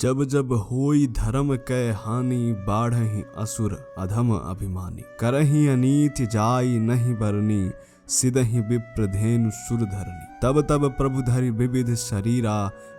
जब जब होई धर्म कै हानि बाढ़हि असुर अधम अभिमानी करहि अनीति जाई नहीं बरनी सिदहि विप्रधेनु सुर धरनी तब तब प्रभु धरि विविध शरीरा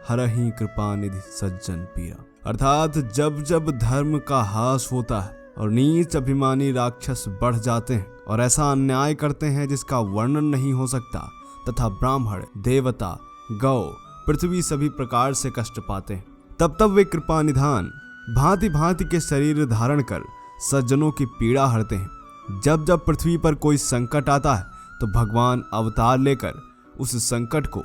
हरहि कृपा निधि सज्जन पीरा। अर्थात जब जब धर्म का हास होता है और नीच अभिमानी राक्षस बढ़ जाते हैं और ऐसा अन्याय करते हैं जिसका वर्णन नहीं हो सकता, तथा ब्राह्मण देवता गौ पृथ्वी सभी प्रकार से कष्ट पाते हैं, तब तब वे कृपा निधान भांति भांति के शरीर धारण कर सज्जनों की पीड़ा हरते हैं। जब जब पृथ्वी पर कोई संकट आता है तो भगवान अवतार लेकर उस संकट को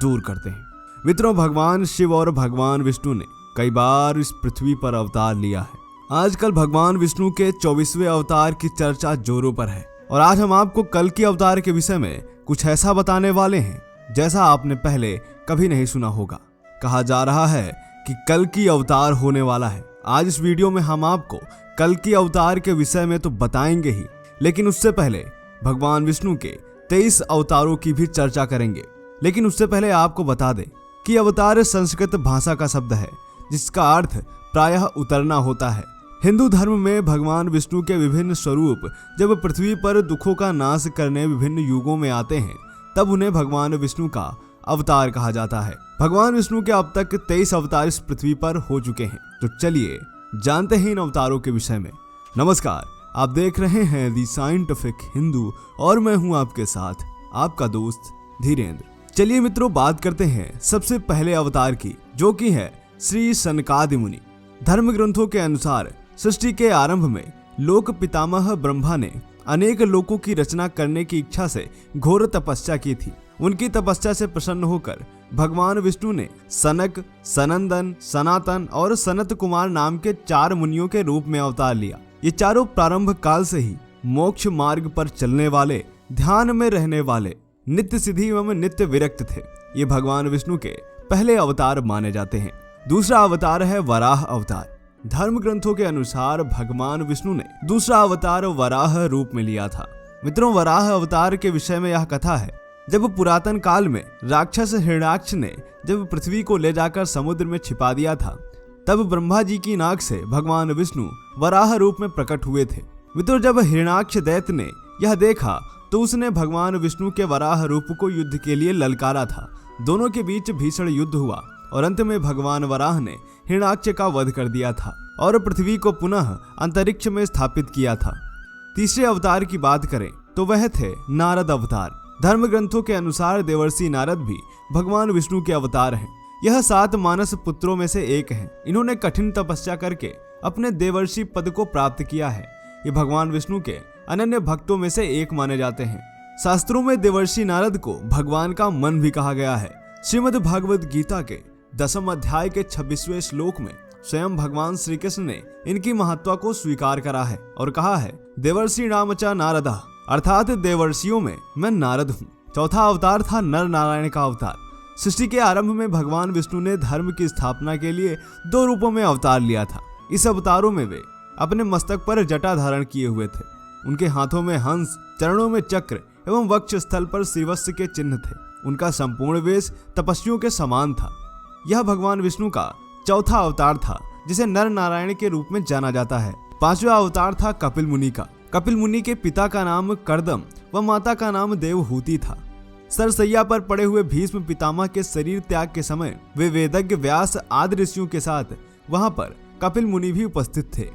दूर करते हैं। मित्रों, भगवान शिव और भगवान विष्णु ने कई बार इस पृथ्वी पर अवतार लिया है। आजकल भगवान विष्णु के 24वें अवतार की चर्चा जोरों पर है और आज हम आपको कल के अवतार के विषय में कुछ ऐसा बताने वाले हैं जैसा आपने पहले कभी नहीं सुना होगा। कहा जा रहा है कि कल की अवतार होने वाला है। आज इस वीडियो में हम आपको कल की अवतार के विषय में तो बताएंगे ही, लेकिन उससे पहले भगवान विष्णु के 23 अवतारों की भी चर्चा करेंगे। लेकिन उससे पहले आपको बता दें कि अवतार संस्कृत भाषा का शब्द है जिसका अर्थ प्रायः उतरना होता है। हिंदू धर्म में भगवान विष्णु के विभिन्न स्वरूप जब पृथ्वी पर दुखों का नाश करने विभिन्न युगों में आते हैं तब उन्हें भगवान विष्णु का अवतार कहा जाता है। भगवान विष्णु के अब तक 23 अवतार इस पृथ्वी पर हो चुके हैं। तो चलिए जानते हैं इन अवतारों के विषय में। नमस्कार, आप देख रहे हैं दी साइंटिफिक हिंदू और मैं हूं आपके साथ आपका दोस्त धीरेन्द्र। चलिए मित्रों, बात करते हैं सबसे पहले अवतार की, जो कि है श्री सनकादि मुनि। धर्म ग्रंथों के अनुसार सृष्टि के आरंभ में लोक पितामह ब्रह्मा ने अनेक लोकों की रचना करने की इच्छा से घोर तपस्या की थी। उनकी तपस्या से प्रसन्न होकर भगवान विष्णु ने सनक, सनंदन, सनातन और सनत कुमार नाम के 4 मुनियों के रूप में अवतार लिया। ये चारों प्रारंभ काल से ही मोक्ष मार्ग पर चलने वाले, ध्यान में रहने वाले, नित्य सिद्धि एवं नित्य विरक्त थे। ये भगवान विष्णु के पहले अवतार माने जाते हैं। दूसरा अवतार है वराह अवतार। धर्म ग्रंथों के अनुसार भगवान विष्णु ने दूसरा अवतार वराह रूप में लिया था। मित्रों, वराह अवतार के विषय में यह कथा है, जब पुरातन काल में राक्षस हिरण्याक्ष ने जब पृथ्वी को ले जाकर समुद्र में छिपा दिया था, तब ब्रह्मा जी की नाक से भगवान विष्णु वराह रूप में प्रकट हुए थे। मित्रों, जब हिरण्याक्ष दैत्य ने यह देखा तो उसने भगवान विष्णु के वराह रूप को युद्ध के लिए ललकारा था। दोनों के बीच भीषण युद्ध हुआ और अंत में भगवान वराह ने हिरण्याक्ष का वध कर दिया था और पृथ्वी को पुनः अंतरिक्ष में स्थापित किया था। तीसरे अवतार की बात करें तो वह थे नारद अवतार। धर्म ग्रंथों के अनुसार देवर्षि नारद भी भगवान विष्णु के अवतार हैं। यह 7 मानस पुत्रों में से एक हैं। इन्होंने कठिन तपस्या करके अपने देवर्षि पद को प्राप्त किया है। ये भगवान विष्णु के अनन्य भक्तों में से एक माने जाते हैं। शास्त्रों में देवर्षि नारद को भगवान का मन भी कहा गया है। श्रीमद् भागवत गीता के 10वें अध्याय के 26वें श्लोक में स्वयं भगवान श्री कृष्ण ने इनकी महत्ता को स्वीकार करा है और कहा है, देवर्षि नाम च नारद, अर्थात देवर्षियों में मैं नारद हूँ। चौथा अवतार था नर नारायण का अवतार। सृष्टि के आरंभ में भगवान विष्णु ने धर्म की स्थापना के लिए 2 रूपों में अवतार लिया था। इस अवतारों में वे अपने मस्तक पर जटा धारण किए हुए थे। उनके हाथों में हंस, चरणों में चक्र एवं वक्ष स्थल पर श्रीवत्स के चिन्ह थे। उनका संपूर्ण वेश तपस्वियों के समान था। यह भगवान विष्णु का चौथा अवतार था, जिसे नर नारायण के रूप में जाना जाता है। 5वां अवतार था कपिल मुनि का। कपिल मुनि के पिता का नाम कर्दम व माता का नाम देवहूति था। सरसैया पर पड़े हुए भीष्म पितामह के शरीर त्याग के समय वे वेदज्ञ व्यास आदि ऋषियों के साथ वहां पर कपिल मुनि भी उपस्थित थे।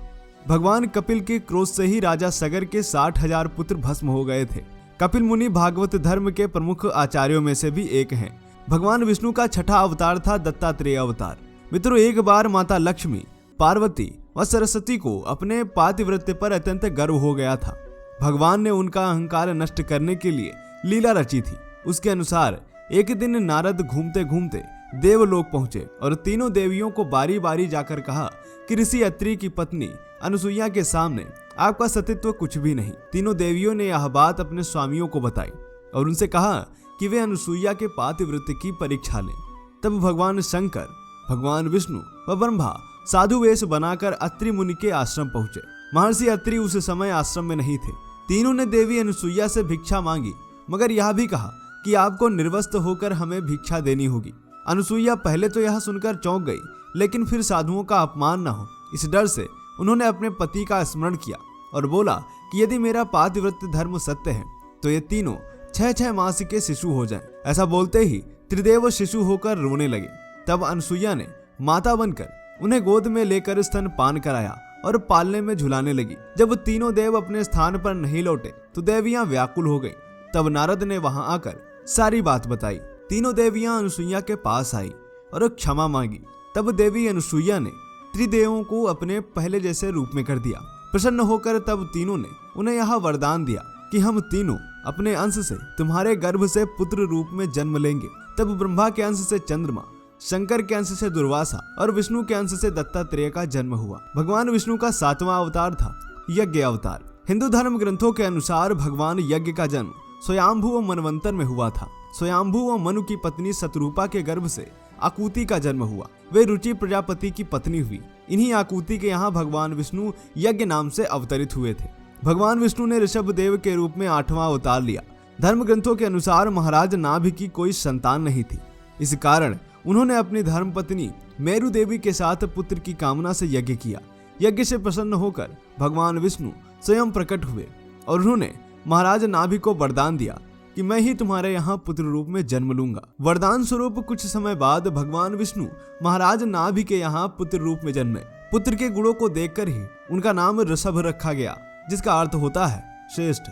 भगवान कपिल के क्रोध से ही राजा सगर के 60,000 पुत्र भस्म हो गए थे। कपिल मुनि भागवत धर्म के प्रमुख आचार्यों में से भी एक हैं। भगवान विष्णु का 6ठा अवतार था दत्तात्रेय अवतार। मित्रों, एक बार माता लक्ष्मी, पार्वती व सरस्वती को अपने पातिव्रत्य पर अत्यंत गर्व हो गया था। भगवान ने उनका अहंकार नष्ट करने के लिए लीला रची थी। उसके अनुसार एक दिन नारद घूमते घूमते देवलोक पहुंचे और तीनों देवियों को बारी बारी जाकर कहा कि ऋषि अत्रि की पत्नी अनुसुईया के सामने आपका सतीत्व कुछ भी नहीं। तीनों देवियों ने यह बात अपने स्वामियों को बताई और उनसे कहा कि वे अनुसुईया के पातिव्रत्य की परीक्षा लें। तब भगवान शंकर, भगवान विष्णु व ब्रह्मा साधु वेश बनाकर अत्रि मुनि के आश्रम पहुंचे। महर्षि अत्रि उस समय आश्रम में नहीं थे। तीनों ने देवी अनुसुईया से भिक्षा मांगी, मगर यह भी कहा कि आपको निर्वस्त्र होकर हमें भिक्षा देनी होगी। अनुसुईया पहले तो यह सुनकर चौंक गई, लेकिन फिर साधुओं का अपमान न हो, इस डर से उन्होंने अपने पति का स्मरण किया और बोला कि यदि मेरा पातिव्रत्य धर्म सत्य है तो ये तीनों 6-6 मास के शिशु हो जाएं। ऐसा बोलते ही त्रिदेव शिशु होकर रोने लगे। तब अनसुईया ने माता बनकर उन्हें गोद में लेकर स्तन पान कराया और पालने में झुलाने लगी। जब तीनों देव अपने स्थान पर नहीं लौटे तो देवियां व्याकुल हो गई। तब नारद ने वहां आकर सारी बात बताई। तीनों देवियां अनसुईया के पास आई और क्षमा मांगी। तब देवी अनसुईया ने त्रिदेवों को अपने पहले जैसे रूप में कर दिया। प्रसन्न होकर तब तीनों ने उन्हें यह वरदान दिया कि हम तीनों अपने अंश से तुम्हारे गर्भ से पुत्र रूप में जन्म लेंगे। तब ब्रह्मा के अंश से चंद्रमा, शंकर के अंश से दुर्वासा और विष्णु के अंश से दत्तात्रेय का जन्म हुआ। भगवान विष्णु का 7वां अवतार था यज्ञ अवतार। हिंदू धर्म ग्रंथों के अनुसार भगवान यज्ञ का जन्म स्वयंभू व मनवंतर में हुआ था। स्वयंभू व मनु की पत्नी शतरूपा के गर्भ से आकुति का जन्म हुआ। वे रुचि प्रजापति की पत्नी हुई। इन्हीं आकुति के यहाँ भगवान विष्णु यज्ञ नाम से अवतरित हुए थे। भगवान विष्णु ने ऋषभ देव के रूप में 8वां अवतार लिया। धर्म ग्रंथों के अनुसार महाराज नाभि की कोई संतान नहीं थी। इस कारण उन्होंने अपनी धर्म पत्नी मेरु देवी के साथ पुत्र की कामना से यज्ञ किया। यज्ञ से प्रसन्न होकर भगवान विष्णु स्वयं प्रकट हुए और उन्होंने महाराज नाभि को वरदान दिया कि मैं ही तुम्हारे यहाँ पुत्र रूप में जन्म लूंगा। वरदान स्वरूप कुछ समय बाद भगवान विष्णु महाराज नाभि के यहाँ पुत्र रूप में जन्मे। पुत्र के गुणों को देखकर ही उनका नाम ऋषभ रखा गया, जिसका अर्थ होता है श्रेष्ठ।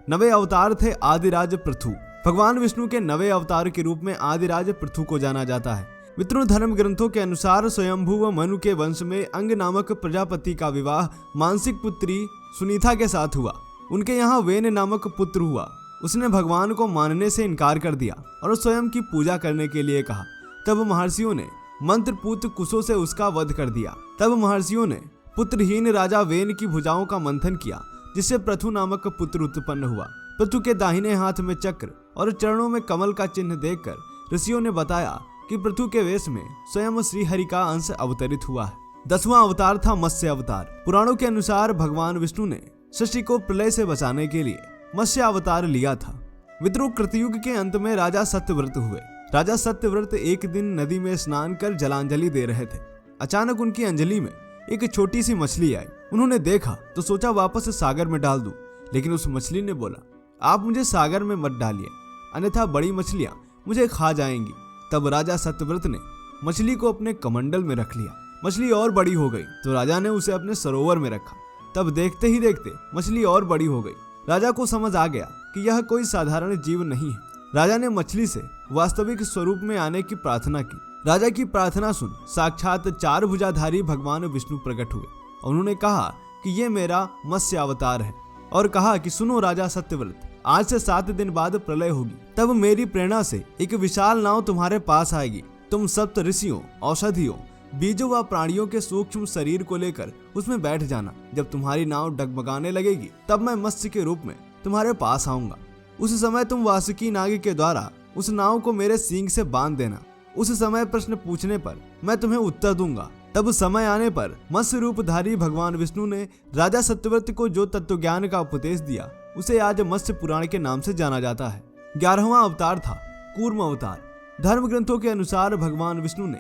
9वें अवतार थे आदिराज पृथु। भगवान विष्णु के 9वें अवतार के रूप में आदिराज पृथु को जाना जाता है। विष्णु धर्म ग्रंथों के अनुसार स्वयंभू व मनु के वंश में अंग नामक प्रजापति का विवाह मानसिक पुत्री सुनीता के साथ हुआ। उनके यहाँ वेन नामक पुत्र हुआ। उसने भगवान को मानने से इनकार कर दिया और स्वयं की पूजा करने के लिए कहा। तब महर्षियों ने मंत्रपूत कुशों से उसका वध कर दिया। तब महर्षियों ने पुत्रहीन राजा वेन की भुजाओं का मंथन किया, जिससे पृथु नामक पुत्र उत्पन्न हुआ। पृथु के दाहिने हाथ में चक्र और चरणों में कमल का चिन्ह देखकर ऋषियों ने बताया कि पृथु के वेश में स्वयं श्री हरि का अंश अवतरित हुआ है। 10वां अवतार था मत्स्य अवतार। पुराणों के अनुसार भगवान विष्णु ने सृष्टि को प्रलय से बचाने के लिए मत्स्य अवतार लिया था। विद्रुह कृतयुग के अंत में राजा सत्यव्रत हुए। राजा सत्यव्रत एक दिन नदी में स्नान कर जलांजलि दे रहे थे। अचानक उनकी अंजलि में एक छोटी सी मछली आई। उन्होंने देखा तो सोचा वापस सागर में डाल दूं, लेकिन उस मछली ने बोला, आप मुझे सागर में मत डालिए, अन्यथा बड़ी मछलियां मुझे खा जाएंगी। तब राजा सत्यव्रत ने मछली को अपने कमंडल में रख लिया। मछली और बड़ी हो गई तो राजा ने उसे अपने सरोवर में रखा। तब देखते ही देखते मछली और बड़ी हो गई। राजा को समझ आ गया कि यह कोई साधारण जीव नहीं है। राजा ने मछली से वास्तविक स्वरूप में आने की प्रार्थना की। राजा की प्रार्थना सुन साक्षात 4 भुजाधारी भगवान विष्णु प्रकट हुए। उन्होंने कहा कि ये मेरा मत्स्य अवतार है और कहा कि सुनो राजा सत्यव्रत, आज से 7 दिन बाद प्रलय होगी। तब मेरी प्रेरणा से एक विशाल नाव तुम्हारे पास आएगी। तुम सप्त ऋषियों, औषधियों, बीजों व प्राणियों के सूक्ष्म शरीर को लेकर उसमें बैठ जाना। जब तुम्हारी नाव डगमगाने लगेगी तब मैं मत्स्य के रूप में तुम्हारे पास आऊंगा। उस समय तुम वासुकी नाग के द्वारा उस नाव को मेरे सींग से बांध देना। उस समय प्रश्न पूछने पर मैं तुम्हें उत्तर दूंगा। तब समय आने पर मत्स्य रूपधारी भगवान विष्णु ने राजा सत्यव्रत को जो तत्व ज्ञान का उपदेश दिया उसे आज मत्स्य पुराण के नाम से जाना जाता है। 11वां अवतार था कूर्म अवतार। धर्म ग्रंथों के अनुसार भगवान विष्णु ने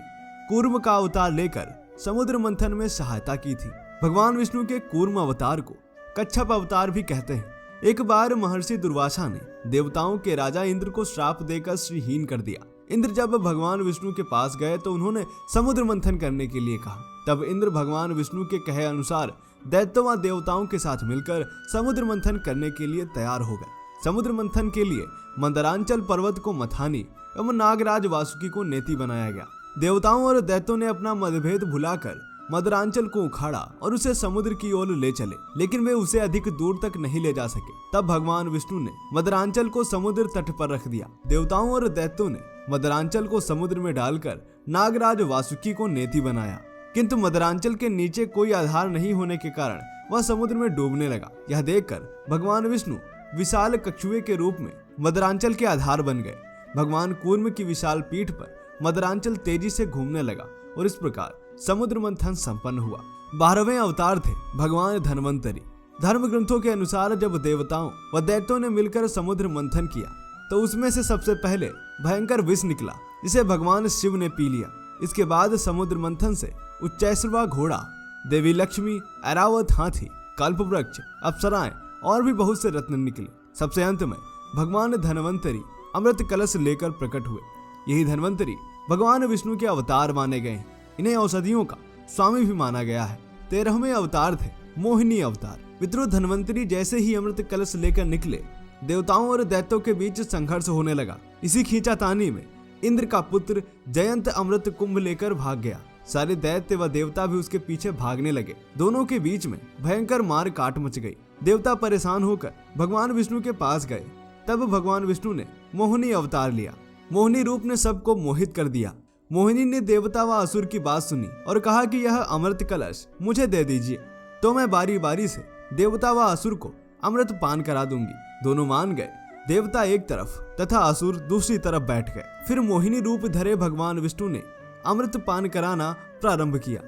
कूर्म का अवतार लेकर समुद्र मंथन में सहायता की थी। भगवान विष्णु के कूर्म अवतार को कच्छप अवतार भी कहते हैं। एक बार महर्षि दुर्वासा ने देवताओं के राजा इंद्र को श्राप देकर श्रीहीन कर दिया। इंद्र जब भगवान विष्णु के पास गए तो उन्होंने समुद्र मंथन करने के लिए कहा। तब इंद्र भगवान विष्णु के कहे अनुसार दैत्यों व देवताओं के साथ मिलकर समुद्र मंथन करने के लिए तैयार हो गए। समुद्र मंथन के लिए मंदरांचल पर्वत को मथानी एवं नागराज वासुकी को नेति बनाया गया। देवताओं और दैत्यों ने अपना मतभेद भुलाकर मदरांचल को उखाड़ा और उसे समुद्र की ओर ले चले, लेकिन वे उसे अधिक दूर तक नहीं ले जा सके। तब भगवान विष्णु ने मदरांचल को समुद्र तट पर रख दिया। देवताओं और दैत्यों ने मदरांचल को समुद्र में डालकर नागराज वासुकी को नेति बनाया, किंतु मदरांचल के नीचे कोई आधार नहीं होने के कारण वह समुद्र में डूबने लगा। यह देखकर भगवान विष्णु विशाल कछुए के रूप में मदरांचल के आधार बन गए। भगवान कूर्म की विशाल पीठ पर मदरांचल तेजी से घूमने लगा और इस प्रकार समुद्र मंथन संपन्न हुआ। 12वें अवतार थे भगवान धन्वंतरी। धर्म ग्रंथों के अनुसार जब देवताओं व दैत्यों ने मिलकर समुद्र मंथन किया तो उसमें से सबसे पहले भयंकर विष निकला, जिसे भगवान शिव ने पी लिया। इसके बाद समुद्र मंथन से उच्चैश्रवा घोड़ा, देवी लक्ष्मी, ऐरावत हाथी, कल्प वृक्ष, अप्सराएं और भी बहुत से रत्न निकले। सबसे अंत में भगवान धन्वंतरी अमृत कलश लेकर प्रकट हुए। यही धन्वंतरी भगवान विष्णु के अवतार माने गए हैं। इन्हें औषधियों का स्वामी भी माना गया है। 13वें अवतार थे मोहिनी अवतार। पितृ धन्वंतरी जैसे ही अमृत कलश लेकर निकले, देवताओं और दैत्यों के बीच संघर्ष होने लगा। इसी खींचातानी में इंद्र का पुत्र जयंत अमृत कुंभ लेकर भाग गया। सारे दैत्य व देवता भी उसके पीछे भागने लगे। दोनों के बीच में भयंकर मार काट मच गई। देवता परेशान होकर भगवान विष्णु के पास गए। तब भगवान विष्णु ने मोहिनी अवतार लिया। मोहिनी रूप ने सबको मोहित कर दिया। मोहिनी ने देवता व असुर की बात सुनी और कहा कि यह अमृत कलश मुझे दे दीजिए, तो मैं बारी बारी से देवता व असुर को अमृत पान करा दूंगी। दोनों मान गए। देवता एक तरफ तथा असुर दूसरी तरफ बैठ गए। फिर मोहिनी रूप धरे भगवान विष्णु ने अमृत पान कराना प्रारंभ किया।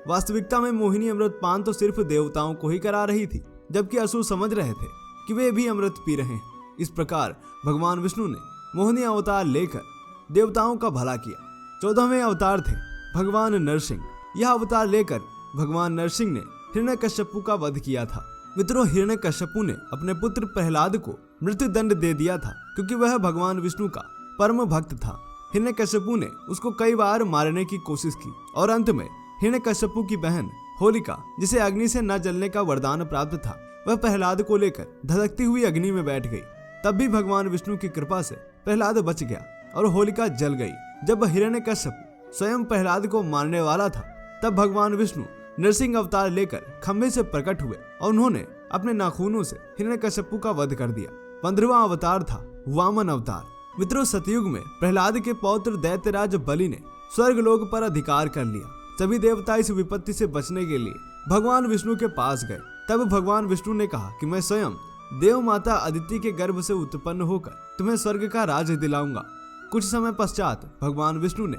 वास्तविकता में मोहिनी अमृत पान तो सिर्फ देवताओं को ही करा रही थी, जबकि असुर समझ रहे थे कि वे भी अमृत पी रहे हैं। इस प्रकार भगवान विष्णु ने मोहिनी अवतार लेकर देवताओं का भला किया। 14वें अवतार थे भगवान नरसिंह। यह अवतार लेकर भगवान नरसिंह ने हिरण्यकश्यपु का वध किया था। मित्रों, हिरण्यकश्यपु ने अपने पुत्र प्रहलाद को मृत्यु दंड दे दिया था, क्योंकि वह भगवान विष्णु का परम भक्त था। हिरण्यकश्यपु ने उसको कई बार मारने की कोशिश की और अंत में हिरण्यकश्यपु की बहन होलिका, जिसे अग्नि से न जलने का वरदान प्राप्त था, वह प्रहलाद को लेकर धधकती हुई अग्नि में बैठ गई। तब भी भगवान विष्णु की कृपा से प्रहलाद बच गया और होलिका जल गई। जब हिरण्यकश्यप स्वयं प्रहलाद को मारने वाला था, तब भगवान विष्णु नरसिंह अवतार लेकर खंभे से प्रकट हुए और उन्होंने अपने नाखूनों से हिरण्यकश्यपु का वध कर दिया। 15वां अवतार था वामन अवतार। मित्रों, सतयुग में प्रहलाद के पौत्र दैत्यराज बलि ने स्वर्ग लोक पर अधिकार कर लिया। सभी देवता इस विपत्ति से बचने के लिए भगवान विष्णु के पास गए। तब भगवान विष्णु ने कहा कि मैं स्वयं देव माता अदिति के गर्भ से उत्पन्न होकर तुम्हें स्वर्ग का राज दिलाऊंगा। कुछ समय पश्चात भगवान विष्णु ने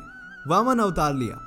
वामन अवतार लिया।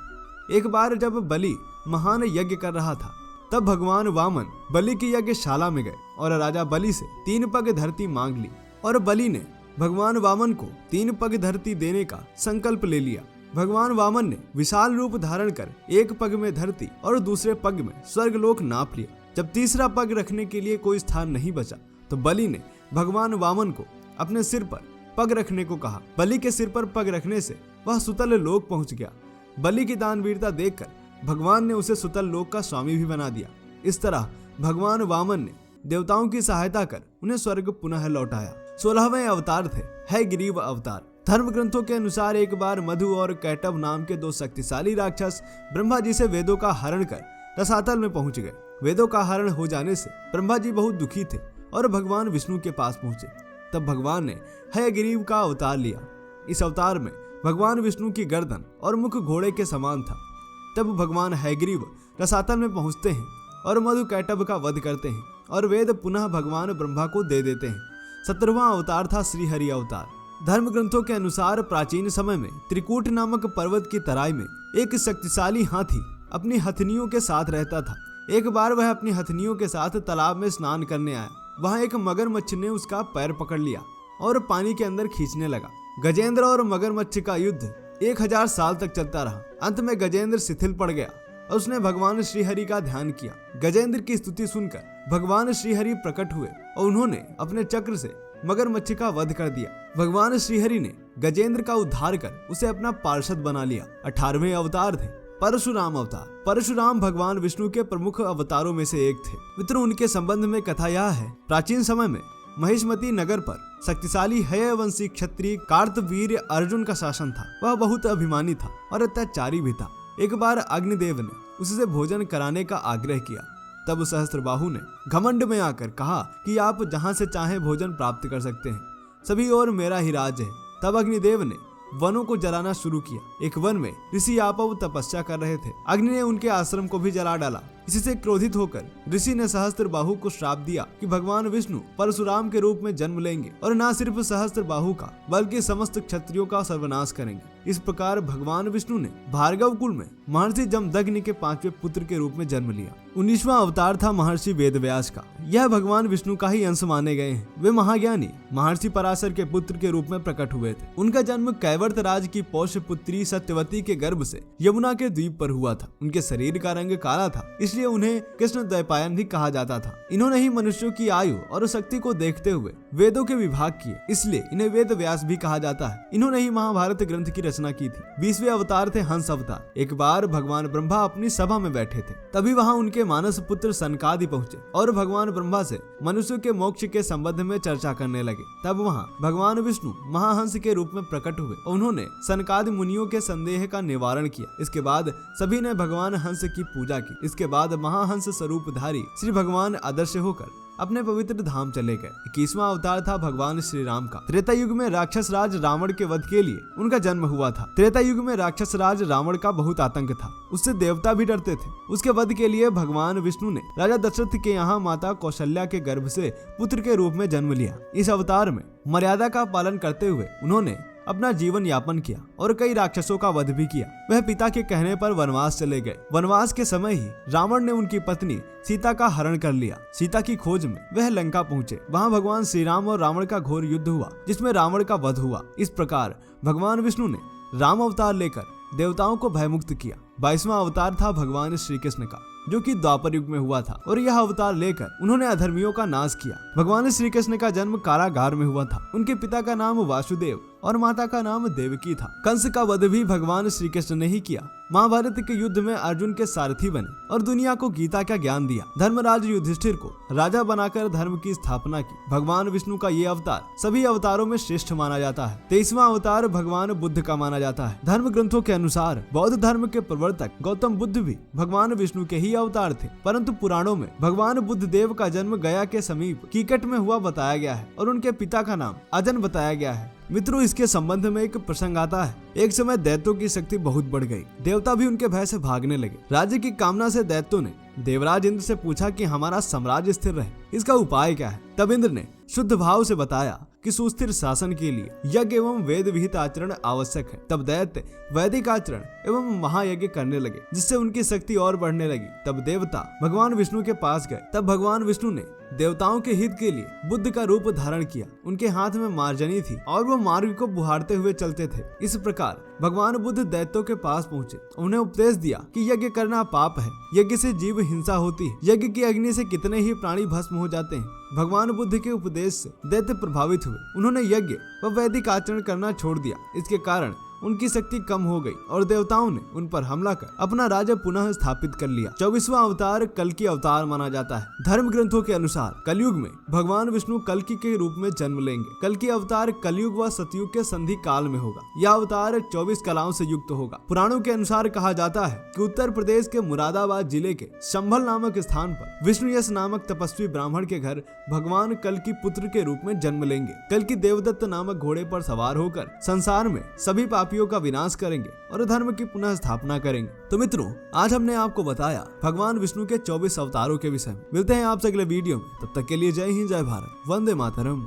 एक बार जब बलि महान यज्ञ कर रहा था, तब भगवान वामन बलि की यज्ञशाला में गए और राजा बलि से 3 पग धरती मांग ली और बलि ने भगवान वामन को 3 पग धरती देने का संकल्प ले लिया। भगवान वामन ने विशाल रूप धारण कर एक पग में धरती और दूसरे पग में स्वर्गलोक नाप लिया। जब तीसरा पग रखने के लिए कोई स्थान नहीं बचा, तो बलि ने भगवान वामन को अपने सिर पर पग रखने को कहा। बलि के सिर पर पग रखने से वह सुतल लोक पहुंच गया। बलि की दानवीरता देखकर भगवान ने उसे सुतल लोक का स्वामी भी बना दिया। इस तरह भगवान वामन ने देवताओं की सहायता कर उन्हें स्वर्ग पुनः लौटाया। 16वें अवतार थे हयग्रीव अवतार। धर्म ग्रंथों के अनुसार एक बार मधु और कैटव नाम के 2 शक्तिशाली राक्षस ब्रह्मा जी से वेदों का हरण कर रसातल में पहुंच गए। वेदों का हरण हो जाने से ब्रह्मा जी बहुत दुखी थे और भगवान विष्णु के पास पहुंचे। तब भगवान ने हयग्रीव का अवतार लिया। इस अवतार में भगवान विष्णु की गर्दन और मुख घोड़े के समान था। तब भगवान हयग्रीव रसातल में पहुंचते हैं और मधु कैटव का वध करते हैं और वेद पुनः भगवान ब्रह्मा को दे देते हैं। 17वां अवतार था श्रीहरि अवतार। धर्म ग्रंथों के अनुसार प्राचीन समय में त्रिकूट नामक पर्वत की तराई में एक शक्तिशाली हाथी अपनी हथनियों के साथ रहता था। एक बार वह अपनी हथनियों के साथ तालाब में स्नान करने आया। वहां एक मगरमच्छ ने उसका पैर पकड़ लिया और पानी के अंदर खींचने लगा। गजेंद्र और मगरमच्छ का युद्ध 1000 साल तक चलता रहा। अंत में गजेंद्र शिथिल पड़ गया और उसने भगवान श्रीहरि का ध्यान किया। गजेंद्र की स्तुति सुनकर भगवान श्रीहरि प्रकट हुए और उन्होंने अपने चक्र से मगरमच्छ का वध कर दिया। भगवान श्रीहरि ने गजेंद्र का उद्धार कर उसे अपना पार्षद बना लिया। 18वें अवतार थे परशुराम अवतार। परशुराम भगवान विष्णु के प्रमुख अवतारों में से एक थे। मित्रों, उनके संबंध में कथा यह है, प्राचीन समय में महिष्मती नगर पर शक्तिशाली हयवंशी क्षत्रिय कार्तवीर्य अर्जुन का शासन था। वह बहुत अभिमानी था और अत्याचारी भी था। एक बार अग्निदेव ने उससे भोजन कराने का आग्रह किया। तब सहस्त्रबाहु ने घमंड में आकर कहा कि आप जहां से चाहें भोजन प्राप्त कर सकते हैं, सभी और मेरा ही राज्य है। तब अग्निदेव ने वनों को जलाना शुरू किया। एक वन में ऋषि आपव तपस्या कर रहे थे। अग्नि ने उनके आश्रम को भी जला डाला। इसी से क्रोधित होकर ऋषि ने सहस्त्रबाहु को श्राप दिया कि भगवान विष्णु परशुराम के रूप में जन्म लेंगे और न सिर्फ सहस्त्रबाहु का बल्कि समस्त क्षत्रियों का सर्वनाश करेंगे। इस प्रकार भगवान विष्णु ने भार्गव कुल में महर्षि जमदग्नि के 5वें पुत्र के रूप में जन्म लिया। 19वां अवतार था महर्षि वेदव्यास का। यह भगवान विष्णु का ही अंश माने गए हैं। वे महाज्ञानी महर्षि पराशर के पुत्र के रूप में प्रकट हुए थे। उनका जन्म कैवर्त राज की पौष्य पुत्री सत्यवती के गर्भ से यमुना के द्वीप पर हुआ था। उनके शरीर का रंग काला था, इसलिए उन्हें कृष्ण द्वैपायन भी कहा जाता था। इन्होंने ही मनुष्यों की आयु और शक्ति को देखते हुए वेदों के विभाग किए, इसलिए इन्हें वेद व्यास भी कहा जाता है। इन्होंने ही महाभारत ग्रंथ की रचना की थी। 20वें अवतार थे हंस अवतार। एक बार भगवान ब्रह्मा अपनी सभा में बैठे थे, तभी वहां उनके मानस पुत्र सनकादि पहुंचे और भगवान ब्रह्मा से मनुष्य के मोक्ष के संबंध में चर्चा करने लगे। तब वहां भगवान विष्णु महाहंस के रूप में प्रकट हुए। उन्होंने सनकादि मुनियों के संदेह का निवारण किया। इसके बाद सभी ने भगवान हंस की पूजा की। इसके बाद महाहंस स्वरूपधारी श्री भगवान अदृश्य होकर अपने पवित्र धाम चले गए। 21वां अवतार था भगवान श्री राम का। त्रेता युग में राक्षस राज रावण के वध के लिए उनका जन्म हुआ था। त्रेता युग में राक्षस राज रावण का बहुत आतंक था, उससे देवता भी डरते थे। उसके वध के लिए भगवान विष्णु ने राजा दशरथ के यहाँ माता कौशल्या के गर्भ से पुत्र के रूप में जन्म लिया। इस अवतार में मर्यादा का पालन करते हुए उन्होंने अपना जीवन यापन किया और कई राक्षसों का वध भी किया। वह पिता के कहने पर वनवास चले गए। वनवास के समय ही रावण ने उनकी पत्नी सीता का हरण कर लिया। सीता की खोज में वह लंका पहुंचे। वहां भगवान श्री राम और रावण का घोर युद्ध हुआ, जिसमें रावण का वध हुआ। इस प्रकार भगवान विष्णु ने राम अवतार लेकर देवताओं को भयमुक्त किया। 22वां अवतार था भगवान श्री कृष्ण का, जो कि द्वापर युग में हुआ था और यह अवतार लेकर उन्होंने अधर्मियों का नाश किया। भगवान श्री कृष्ण का जन्म कारागार में हुआ था। उनके पिता का नाम वासुदेव और माता का नाम देवकी था। कंस का वध भी भगवान श्री कृष्ण ने ही किया। महाभारत के युद्ध में अर्जुन के सारथी बने और दुनिया को गीता का ज्ञान दिया। धर्मराज युधिष्ठिर को राजा बनाकर धर्म की स्थापना की। भगवान विष्णु का ये अवतार सभी अवतारों में श्रेष्ठ माना जाता है। 23वां अवतार भगवान बुद्ध का माना जाता है। धर्म ग्रंथों के अनुसार बौद्ध धर्म के प्रवर्तक गौतम बुद्ध भी भगवान विष्णु के ही अवतार थे, परंतु पुराणों में भगवान बुद्ध देव का जन्म गया के समीप कीकट में हुआ बताया गया है और उनके पिता का नाम अजन बताया गया है। मित्रों, इसके संबंध में एक प्रसंग आता है। एक समय दैत्यों की शक्ति बहुत बढ़ गई। देवता भी उनके भय से भागने लगे। राज्य की कामना से दैत्यों ने देवराज इंद्र से पूछा कि हमारा साम्राज्य स्थिर रहे, इसका उपाय क्या है। तब इंद्र ने शुद्ध भाव से बताया कि सुस्थिर शासन के लिए यज्ञ एवं वेद विहित आचरण आवश्यक है। तब दैत्य वैदिक आचरण एवं महायज्ञ करने लगे, जिससे उनकी शक्ति और बढ़ने लगी। तब देवता भगवान विष्णु के पास गए। तब भगवान विष्णु ने देवताओं के हित के लिए बुद्ध का रूप धारण किया। उनके हाथ में मार्जनी थी और वो मार्ग को बुहारते हुए चलते थे। इस प्रकार भगवान बुद्ध दैत्यों के पास पहुंचे। उन्हें उपदेश दिया कि यज्ञ करना पाप है, यज्ञ से जीव हिंसा होती है, यज्ञ की अग्नि से कितने ही प्राणी भस्म हो जाते हैं। भगवान बुद्ध के उपदेश से दैत्य प्रभावित हुए। उन्होंने यज्ञ व वैदिक आचरण करना छोड़ दिया। इसके कारण उनकी शक्ति कम हो गई और देवताओं ने उन पर हमला कर अपना राज्य पुनः स्थापित कर लिया। 24वां अवतार कल्कि अवतार माना जाता है। धर्म ग्रंथों के अनुसार कलयुग में भगवान विष्णु कल्कि के रूप में जन्म लेंगे। कल्कि अवतार कलयुग व सतयुग के संधि काल में होगा। यह अवतार 24 कलाओं से युक्त होगा। पुराणों के अनुसार कहा जाता है कि उत्तर प्रदेश के मुरादाबाद जिले के संभल नामक स्थान पर विष्णुयश नामक तपस्वी ब्राह्मण के घर भगवान कल्कि पुत्र के रूप में जन्म लेंगे। कल्कि देवदत्त नामक घोड़े पर सवार होकर संसार में सभी पापियों का विनाश करेंगे और धर्म की पुनः स्थापना करेंगे। तो मित्रों, आज हमने आपको बताया भगवान विष्णु के 24 अवतारों के विषय में। मिलते हैं आपसे अगले वीडियो में। तब तक के लिए जय हिंद, जय भारत, वंदे मातरम।